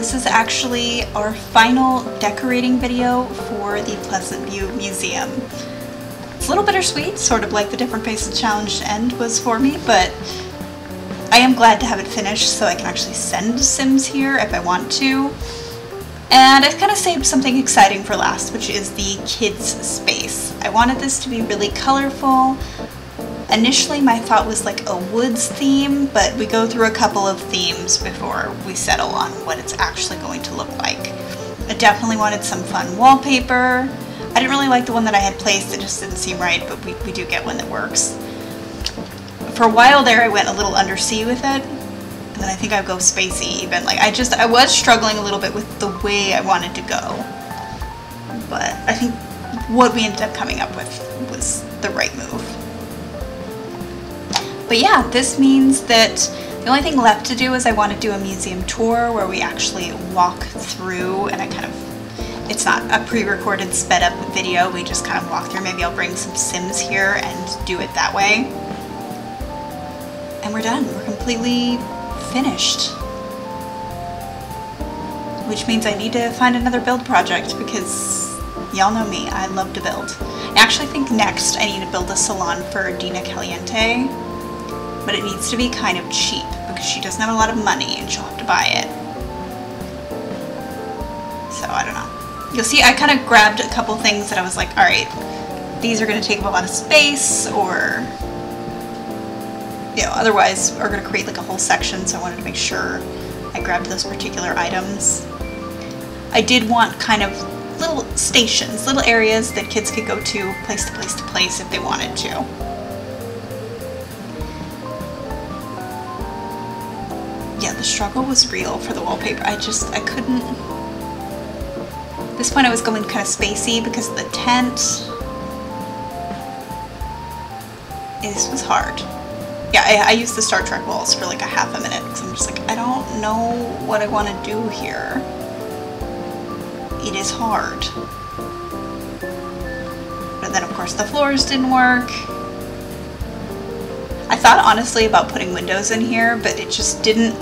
this is actually our final decorating video for the Pleasantview Museum. It's a little bittersweet, sort of like the Different Faces Challenge end was for me, but I am glad to have it finished so I can actually send Sims here if I want to. And I kind of saved something exciting for last, which is the kids space. I wanted this to be really colorful. Initially my thought was like a woods theme, but we go through a couple of themes before we settle on what it's actually going to look like. I definitely wanted some fun wallpaper. I didn't really like the one that I had placed, it just didn't seem right, but we do get one that works. For a while there I went a little undersea with it, and then I think I'd go spacey even. Like I was struggling a little bit with the way I wanted to go, but I think what we ended up coming up with was the right move. But yeah, this means that the only thing left to do is I want to do a museum tour where we actually walk through, and it's not a pre-recorded sped up video, we just kind of walk through. Maybe I'll bring some Sims here and do it that way. And we're done, we're completely finished. Which means I need to find another build project because y'all know me, I love to build. I actually think next I need to build a salon for Dina Caliente. But it needs to be kind of cheap because she doesn't have a lot of money and she'll have to buy it. So I don't know. You'll see I kind of grabbed a couple things that I was like, alright, these are going to take up a lot of space, or, you know, otherwise are going to create like a whole section, so I wanted to make sure I grabbed those particular items. I did want kind of little stations, little areas that kids could go to place to place to place if they wanted to. Yeah, the struggle was real for the wallpaper. I couldn't... At this point I was going kind of spacey because of the tent. This was hard. Yeah, I used the Star Trek walls for like a half a minute because I'm just like, I don't know what I want to do here. It is hard. But then of course the floors didn't work. I thought honestly about putting windows in here, but it just didn't,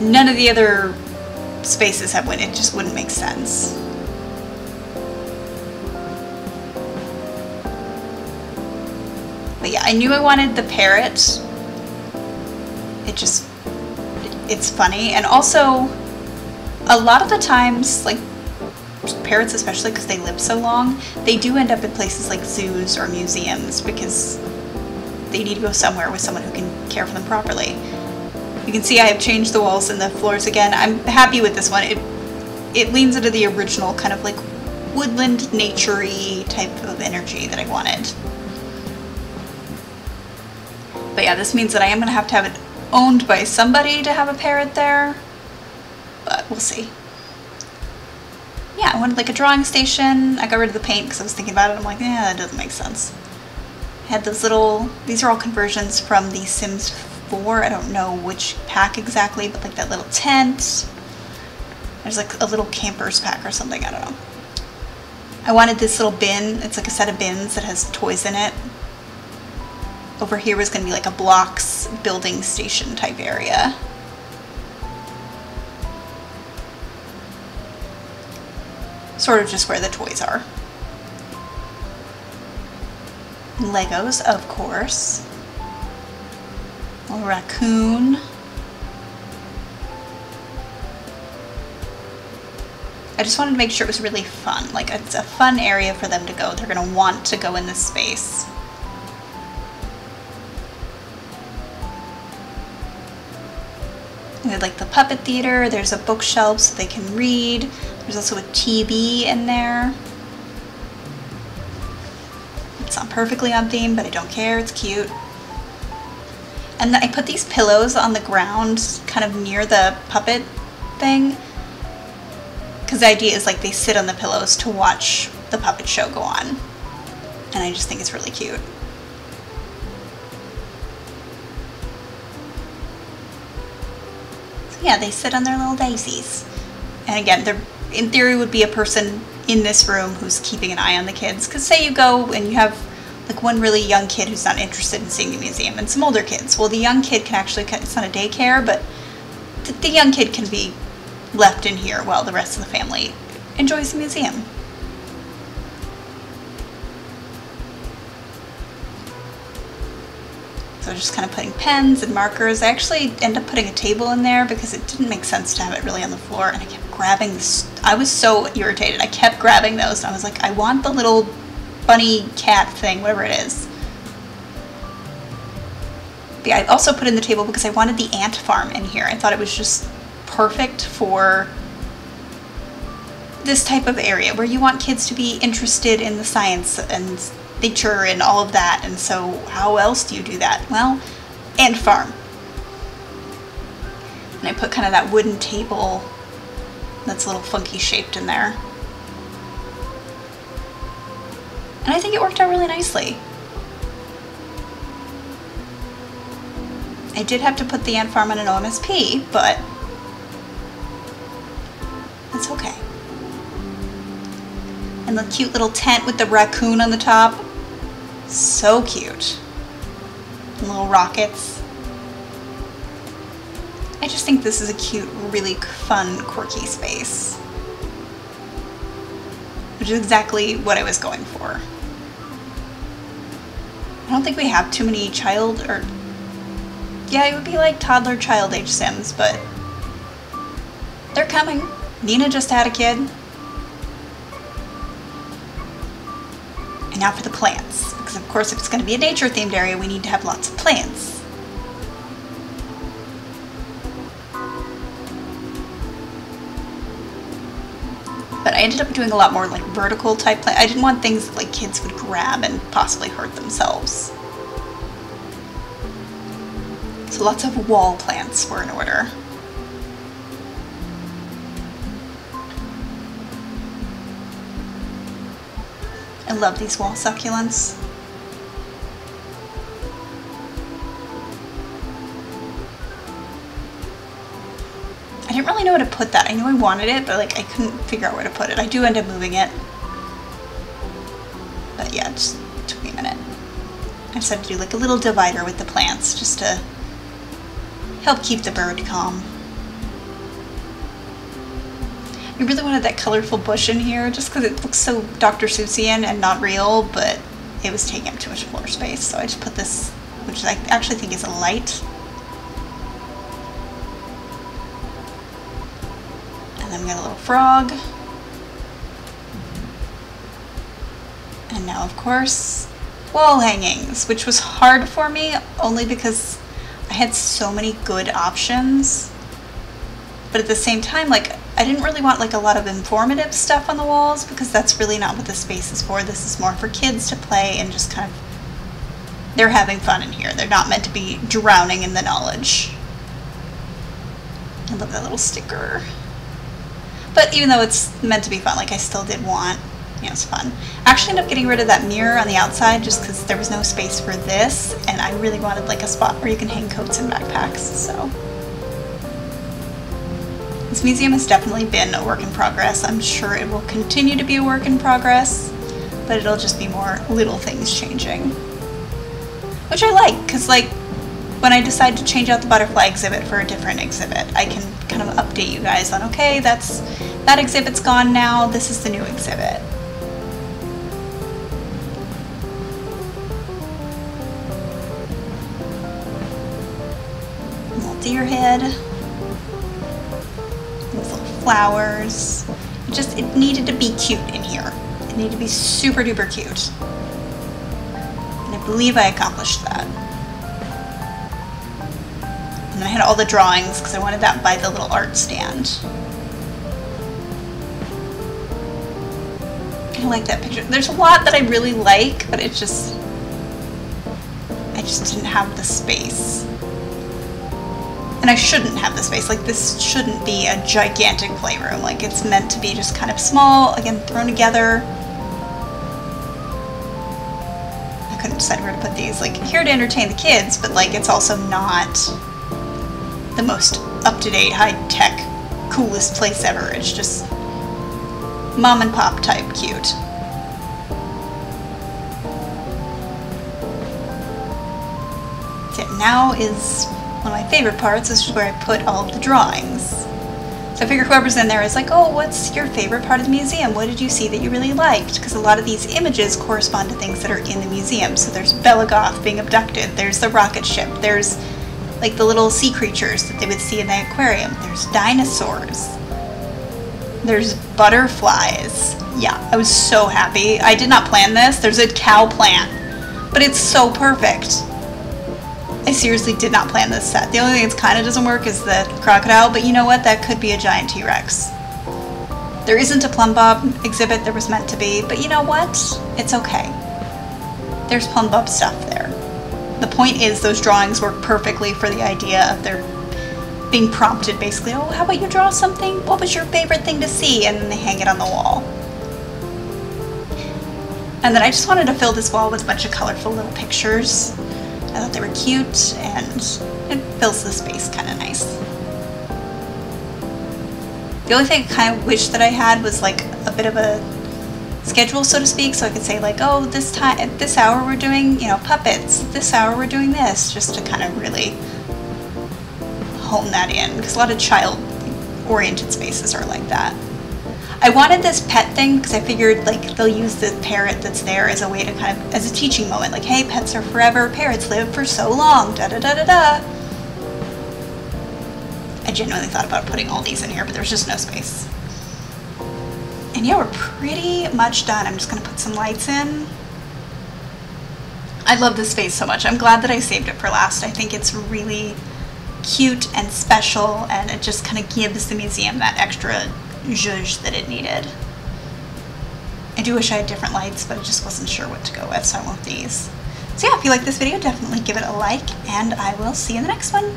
none of the other spaces have windows, it just wouldn't make sense. But yeah, I knew I wanted the parrot. It's funny, and also a lot of the times, like parrots especially because they live so long, they do end up in places like zoos or museums because they need to go somewhere with someone who can care for them properly. You can see I have changed the walls and the floors again. I'm happy with this one. It leans into the original kind of like woodland, nature-y type of energy that I wanted. But yeah, this means that I am going to have it owned by somebody to have a parrot there. But we'll see. Yeah, I wanted like a drawing station. I got rid of the paint because I was thinking about it. I'm like, yeah, that doesn't make sense. Had those little, these are all conversions from the Sims 4, I don't know which pack exactly, but like that little tent. There's like a little campers pack or something, I don't know. I wanted this little bin, it's like a set of bins that has toys in it. Over here was going to be like a blocks building station type area. Sort of just where the toys are. Legos, of course. A little raccoon. I just wanted to make sure it was really fun. Like, it's a fun area for them to go. They're going to want to go in this space. We had like the puppet theater. There's a bookshelf so they can read. There's also a TV in there. It's not perfectly on theme, but I don't care, it's cute. And I put these pillows on the ground kind of near the puppet thing, because the idea is like they sit on the pillows to watch the puppet show go on. And I just think it's really cute. So yeah, they sit on their little daisies. And again, there in theory would be a person in this room who's keeping an eye on the kids, because say you go and you have like one really young kid who's not interested in seeing the museum and some older kids. Well, the young kid can actually, it's not a daycare, but the young kid can be left in here while the rest of the family enjoys the museum. So just kind of putting pens and markers. I actually ended up putting a table in there because it didn't make sense to have it really on the floor, and I kept grabbing this. I was so irritated. I kept grabbing those, and I was like, I want the little bunny cat thing, whatever it is. But yeah, I also put in the table because I wanted the ant farm in here. I thought it was just perfect for this type of area where you want kids to be interested in the science and nature and all of that. And so how else do you do that? Well, ant farm. And I put kind of that wooden table that's a little funky shaped in there. And I think it worked out really nicely. I did have to put the ant farm on an OMSP, but that's okay. And the cute little tent with the raccoon on the top. So cute. And little rockets. I just think this is a cute, really fun, quirky space. Which is exactly what I was going for. I don't think we have too many yeah, it would be like toddler child age Sims, but they're coming. Nina just had a kid. And now for the plants. Because of course if it's going to be a nature themed area, we need to have lots of plants. But I ended up doing a lot more like vertical type plant. I didn't want things that like kids would grab and possibly hurt themselves. So lots of wall plants were in order. I love these wall succulents. I didn't really know where to put that. I knew I wanted it, but like I couldn't figure out where to put it. I do end up moving it. But yeah, it just took me a minute. I just had to do like a little divider with the plants just to help keep the bird calm. I really wanted that colorful bush in here just because it looks so Dr. Seussian and not real, but it was taking up too much floor space. So I just put this, which I actually think is a light. And then we got a little frog. And now, of course, wall hangings, which was hard for me only because I had so many good options, but at the same time, like, I didn't really want like a lot of informative stuff on the walls because that's really not what the space is for. This is more for kids to play and just kind of, they're having fun in here. They're not meant to be drowning in the knowledge. I love that little sticker. But even though it's meant to be fun, like I still did want, you know, it's fun. I actually ended up getting rid of that mirror on the outside just because there was no space for this, and I really wanted like a spot where you can hang coats and backpacks, so. This museum has definitely been a work in progress. I'm sure it will continue to be a work in progress, but it'll just be more little things changing. Which I like, because like, when I decide to change out the butterfly exhibit for a different exhibit, I can kind of update you guys on, okay, that exhibit's gone now, this is the new exhibit. Deer head, these little flowers. It needed to be cute in here. It needed to be super duper cute. And I believe I accomplished that. And then I had all the drawings because I wanted that by the little art stand. I like that picture. There's a lot that I really like, but I just didn't have the space. And I shouldn't have the space. Like, this shouldn't be a gigantic playroom. Like, it's meant to be just kind of small, again, thrown together. I couldn't decide where to put these. Like, here to entertain the kids, but like, it's also not the most up-to-date, high-tech, coolest place ever. It's just mom and pop type cute. So now is one of my favorite parts. This is where I put all of the drawings. So So I figure whoever's in there is like, oh, what's your favorite part of the museum? What did you see that you really liked? Because a lot of these images correspond to things that are in the museum. So there's Bela Goth being abducted, there's the rocket ship, there's like the little sea creatures that they would see in the aquarium, there's dinosaurs, there's butterflies. Yeah, I was so happy. I did not plan this. There's a cow plant, but it's so perfect. I seriously did not plan this set. The only thing that kind of doesn't work is the crocodile, but you know what? That could be a giant T-Rex. There isn't a Plum Bob exhibit. There was meant to be, but you know what? It's okay. There's Plum Bob stuff there. The point is those drawings work perfectly for the idea of their being prompted basically, oh, how about you draw something? What was your favorite thing to see? And then they hang it on the wall. And then I just wanted to fill this wall with a bunch of colorful little pictures. I thought they were cute, and it fills the space kind of nice. The only thing I kind of wish that I had was like a bit of a schedule, so to speak, so I could say like, oh, this time at this hour we're doing, you know, puppets. This hour we're doing this, just to kind of really hone that in, because a lot of child-oriented spaces are like that. I wanted this pet thing because I figured like they'll use the parrot that's there as a way to kind of, as a teaching moment, like, hey, pets are forever, parrots live for so long, da da da da da. I genuinely thought about putting all these in here, but there's just no space. And yeah, we're pretty much done. I'm just gonna put some lights in. I love this space so much. I'm glad that I saved it for last. I think it's really cute and special, and it just kind of gives the museum that extra zhuzh that it needed. I do wish I had different lights, but I just wasn't sure what to go with, so I went with these. So yeah, if you like this video, definitely give it a like, and I will see you in the next one.